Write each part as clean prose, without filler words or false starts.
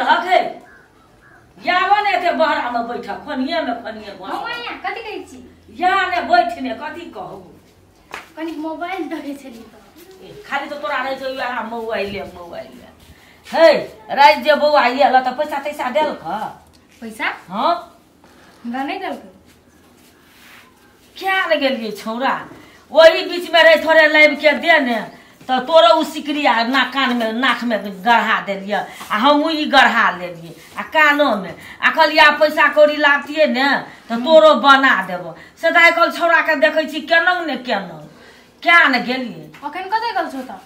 गेल हके यावा ने ते बहरा में बैठा खनिए में खनिए बस हम आया कथि कहै छी या ने बैठ ने कथि कहू कनी मोबाइल देखे छली त खाली तो तोरा रहे छौ यहाँ मोबाइल हे रात जे बौआ आइल त पैसा तैसा देल ख पैसा हां हमरा नहीं देल क्या ले गेलिए छौरा वही बीच में रहे थोड़े लाइव के दे ने तो तोरो उ सिकरिया ना कान में नाक में गढ़ा देलिए आ हम ई गढ़ा लेलिए आ कानो में आ कहलिए पैसा कौड़ी लातिए ने तो तोरो बना देबो सदा कल छौरा के देखै छी केनौ ने केनौ क्या ने गेलिए अखन कतै गल छौ त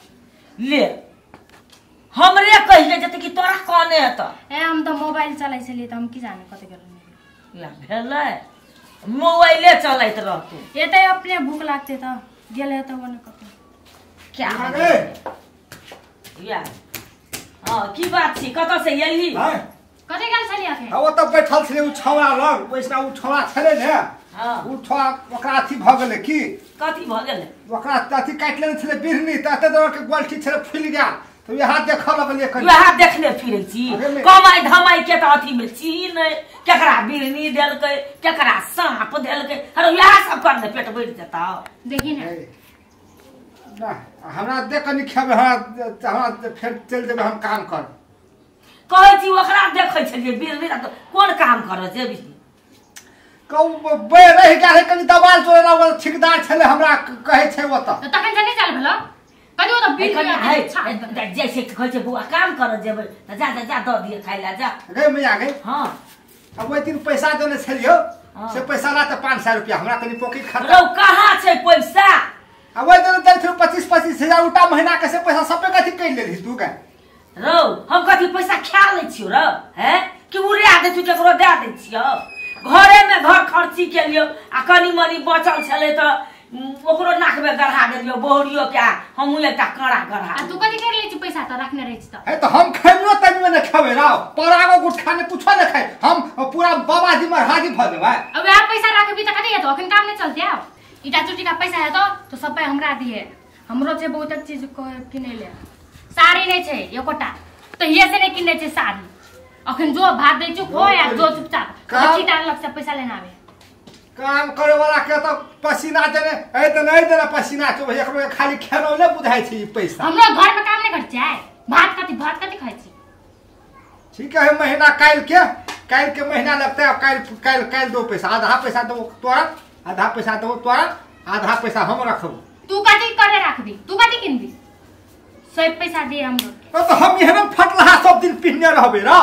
ले हमरे कहिए जते कि तोरा कने त ए हम त मोबाइल चलाइ छलिए त हम की जाने कतै गेल ला भेलै मोबाइले चलैत रहतौ एतै अपने भूख लागते त गेले त ओने कतै क्या रे या हां की बात छी कत से एली कतै गेल छली अखन ओ त बैठल छले उ छौरा लग पैसा उ छौरा छले ने हां उ छौरा ओकरा अथी भ गेले की कथि भ गेले ओकरा अथी काट लेने छले बिरनी त एते दर के गोलठी छले फुल गया तो यहाँ देखल लगलिए कनी यहाँ देखले फिरै छी कमाई धमाई के त अथी में छी नै केकरा बिरनी देलकै केकरा सांप देलकै अरे यहाँ सब करने पेट बैठ जता देखि ने ना हमरा देख कनी खेबे हमरा फिर चल जेबे हम काम कर कहै छी ओकरा देखै छलिए बिरनी त कोन काम करे जेबी कौ बे रह गेल कनी दबाल जोड़ला वाला ठेकेदार छले हमरा कहै छै ओ त तखन से नहीं चल भेलो कनी ओ त बिल है जैसे कहै छै बुआ काम करे जेबै त जा द दिए खाइ ला जा गे मैया गे हां अब ओइ दिन पैसा देने छलियो से पैसा ला त 500 रुपया हमरा कनी पॉकेट खर्च रौ कहां छै पैसा अब ओइ दिन देल 25,000 उल्टा महीना के से पैसा सब पे कथि कइ लेली तू के रौ हम कथि पैसा खा ले छियो र हैं कि उड़िया दे तू केकरो दे दे छियो घरे में घर खर्ची के लियो आ कनी मनी बचल छले त ओकरो नाक में गढ़ा देलियो बोहरियो के हमहु एकटा कड़ा गढ़ा आ तू कथि कर ले छी पैसा त रखने रही छी त है तो हम खैनो तनी में न खेबे राव परागो गुटखा ने कुछो न खाए हम पूरा बाबाजी में हाजी भ देबा अब यार पैसा रखबी त कथि हेतो अखन काम नहीं चलते आ इटा चुटी का पैसा है तो सब पे हमरा दिए हमरो छे बहुत चीज को किने ले साड़ी नहीं छे एकोटा तो ये से नहीं किने छे साड़ी अखन जो भात दे छु खो या जो चुपचाप कथि टार लग से पैसा लेना आवे काम करे वाला के तो पसीना देने ए त नहीं देना पसीना तो एकरो खाली खेनो ने बुझाई छी पैसा हमरो घर में काम नहीं कर छै भात कथि खाइ छी ठीक है महीना काल के महीना लगता है काल दो पैसा आधा पैसा दो तोरा आधा पैसा दो तोरा आधा पैसा हम रखब तू कथि करे रखबी तू कथि किनबी सब पैसा दे हमरो तो हम एहन फटलहा सब दिन पिन्ने रहबे र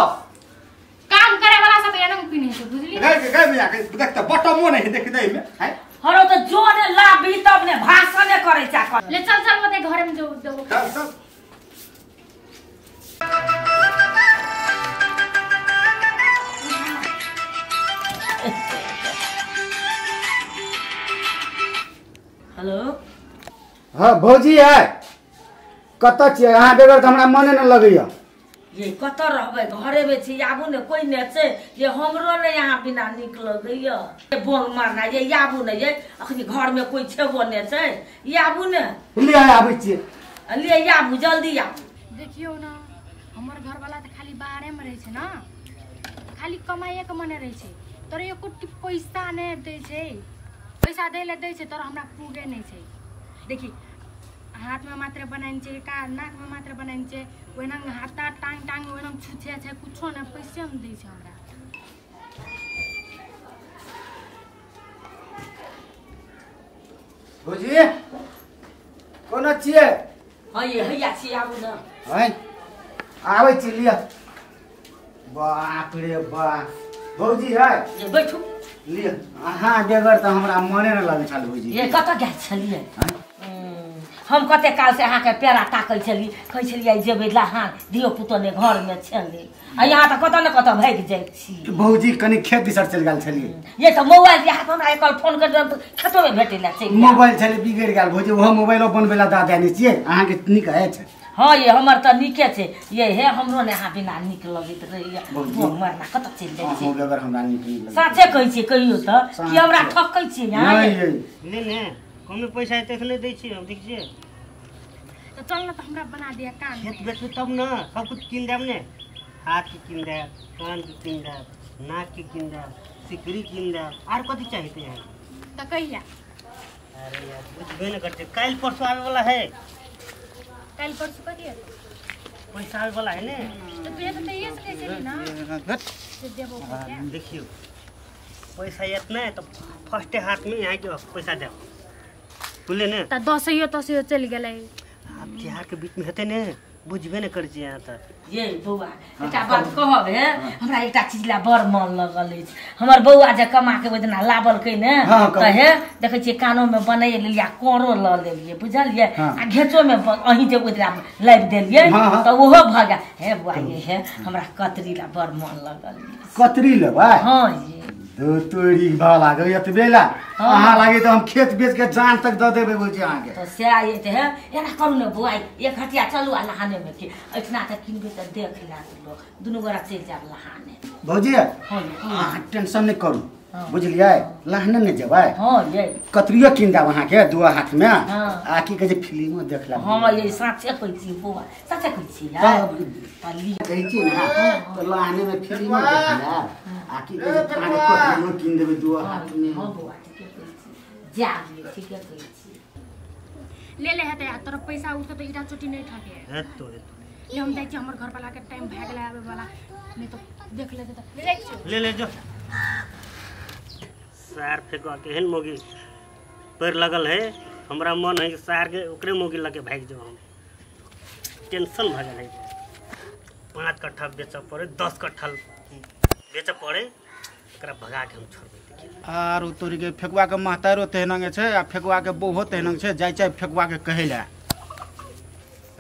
काम करे वाला सब एहन पिने छै बुझली गए मिया के देख त बटमो नहीं देख दे में है हरो तो जोने लाभी तब ने भाषण करे चा कर ले चल मते घर में जो देबो चल हेलो हाँ भौजी है कत छियै अहाँ बेगर त हमरा मने न लगैया ये कत रहबे घरे में छी आबू ने कोई ने छै ये हमरो ने यहाँ बिना निक लगैया ये बोल मारना ये आबू ने ये अखनी घर में कोई छेबो ने छै ये आबू ने ले आबै छियै ले आबू जल्दी आबू देखियो ना हमर घर वाला त खाली बाहरे में रहे छै ना खाली कमाइए के मने रहे छै तोरे एको पैसा ने दे छै पैसा देले दे छै तोरा हमरा पुगे नहीं छै देखी हाथ में मात्र बनाइन छै का नाक में मात्र बनाइन छै ओना हाथा टांग ओना छुछे छै कुछो ने पैसे हम दे छै हमरा भौजी कोन छियै हां ये हैया छी आबू न है आबै छी लिया बाप रे बाप भौजी है ये बैठू लिया अहाँ बेगर त हमरा मने न लगै छल भौजी ये कत गए छलिए हम कते काल से अहाँ के पेरा ताकै छली कहै छलिए जेबै लहान दियो पुतो ने घर में छले आ यहाँ त कत न कत भाग जाय छी भौजी कनी खेत दिसर चल गेल छलिए ये त मोबाइल जे हाथ हमरा एकल फोन कर देब त खेतो में भेटे ला छै मोबाइल छले बिगड़ गेल भौजी ओहो मोबाइलो बनबेला दा देने छियै अहाँ के निक है छै हाँ ये हमर त निके छै ये हे हमरो ने यहाँ बिना निक लगैत रहैया वो मरना कत चल जाय छै हो बेगर हमरा निक नहीं लगै साचे कहै छी कहियो त कि हमरा ठकै छी यहाँ नहीं कमे पैसा तखले दै छी हम ठीक छै तो चल ना तो हमरा बना दिया काम खेत बेचू तब ना सब कुछ किन देब ने हाथ के किन दे, कान के किन दे, नाक के किन दे, सिकरी किन दे, आर कथी चाहते हैं? तो कहिया अरे यार बुझबे न करते, काल परसों आवे वाला है, कल परसों कथी है पैसा आवे वाला है ने। तो तू ये तो ये से कैसे ली ना से देबो क्या देखियो पैसा इतना है तो फर्स्ट हाथ में यहाँ के पैसा दे बोले ने। त 10 चल गेलै आप बिहार के बीच में हेते ने बुझबे न कर यहाँ तक। ये बौआ एकटा बात कहब हे हमरा एकटा चीज ला बड़ मन लगल अछि। हमर बौआ जे कमा के ओइ दिना लाबलकै ने त हे देखै छियै कानो में बनै लेलिया कोरो ल लेलिए बुझलिए आ घेचो में अहीं जे ओइ दिना लाबि देलिए त ओहो भ गया हे बुआ ये हे हमरा कतरी ला बड़ मन लगल। कतरी लेबै? हां ये दो तोरी भाला गई एतबेला अहाँ लागे तो हम खेत बेच के जान तक द देबे बोल जे आगे। तो से आए थे एना करू ने बुआ एक हटिया चलू आ नहाने में के एतना त किनबे त देख ला लो दुनु गोरा चल जाब नहाने। भौजी अहाँ टेंशन नहीं करू बुझलिए लहने नहीं जेबै। हां ये कतरियो किन दा वहां के दुआ हाथ में आ की कहे फिल्मो देखला। हां ये साचे कहै छी बुआ साचे कहै छी यार पल्ली कहै छी ना तो लहने में फिल्मो देखला आ की कहे पानी कतरियो किन देबे दुआ हाथ में। हां बुआ ठीक कहै छी जा लिए ठीक कहै छी ले हेतै आ तोर पैसा उठे तो इटा चोटी नहीं ठके है तो ले हम जाइ छी हमर घर वाला के टाइम भाग गेलै आबे वाला नहीं तो देख लेते त ले जाइ छी ले जो सार फेंकवा के हेन मोगी पैर लगल है हमरा मन है सार के ओकरे मोगी लगे भाग जाओ। हम टेंशन भगल है 5 कट्ठा बेच पड़े 10 कट्ठा बेच पड़े एकरा भगा के हम छोड़ देते। आर तोरी के फेकुआ के महतारो तेहनंगे छे आ फेकुआ के बहु तेहनंग छे जाय छै फेकुआ के कहेला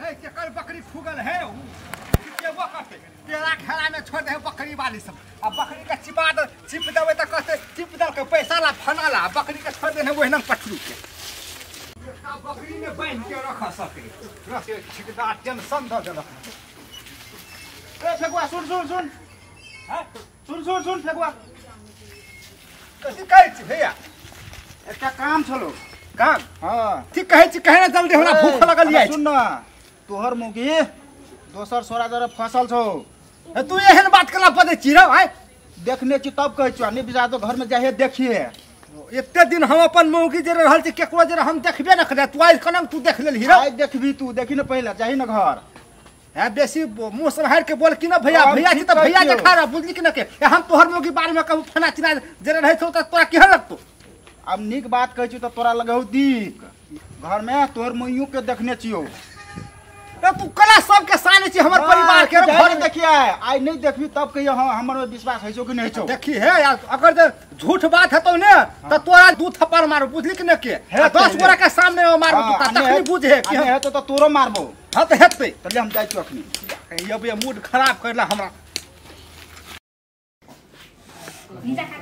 ए केकर बकरी फूगल है के वो करते तेरा खेला में छोड़ दे बकरी वाली सब आ बकरी का चिप देवे त कहते चिप दल के पैसा ला फना ला बकरी के छोड़ दे वही नंग पटरू के एकटा बकरी में बांध के रख सके रखे ठेकेदार टेंशन द देलक। ए फेकुआ सुन सुन सुन हां सुन फेकुआ कथि कहै छी भैया एकटा काम छलो काम। हां ठीक कहै छी कहे ना जल्दी हमरा भूख लगल है। सुन ना तोहर मुगी दोसर सोरा जरे फसल छौ तू एहन बात कला पदे छी रे भाई देखने छी तब कहै छी नहीं बिजा तो घर में जाहे देखिए एते दिन हम अपन मौगी जे रहल छी केकरो जे हम देखबे न करे तू आज कनम तू देख लेल हीरो आई देखबी तू देखी न पहले जाही न घर है बेसी मुंह से हट के बोल कि न भैया भैया जी त भैया जे खा रहा बुझली कि न के हम तोहर मौगी बारे में कहू फना चिना जे रहै छौ त तोरा केहन लगतो। अब निक बात कहै छी त तोरा लगौ दीक घर में तोहर मुइयो के देखने छियो तू कला सब के साने छी हमर परिवार के घर देखिए आई नहीं देखबी तब कहियो हां हमर में विश्वास है छौ कि नहीं छौ। देखी है यार अगर जे झूठ बात हेतौ ने त तोरा दू थप्पड़ मारू बुझली कि न के 10 गोरा के सामने मारू तू तखनी बुझे कि है तो तोरो मारबो। हां त हेतै चल हम जाई छी अखनी ये मूड खराब करला हमरा। नीचा खा